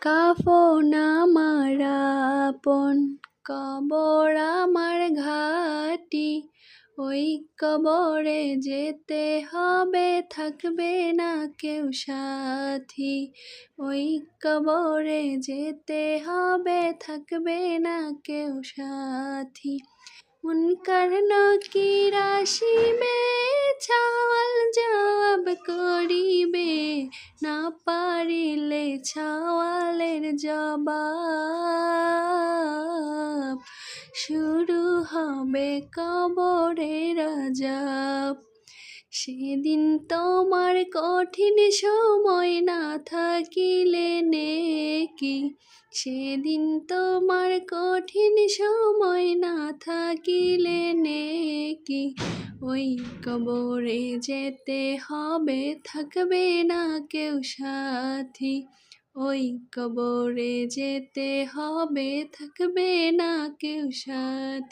কাফন আমার আপন, কবর আমার ঘাঁটি। ওই কবরে যেতে হবে, থাকবে না কেউ সাথী। ওই কবরে যেতে হবে, থাকবে না কেউ সাথী। মুনকার নাকির আসিবে, ছাওয়াল জবাব করিবে, না পারিলে ছাওয়ালের জবাব। শুরু হবে কবরের আযাব। সেদিন তোমার কঠিন সময়, না থাকিলে নেকি। সেদিন তোমার কঠিন সময়, না থাকিলে নেকি। ওই কবরে যেতে হবে, থাকবে না কেউ সাথী। ওই কবরে যেতে হবে, থাকবে না কেউ সাথী।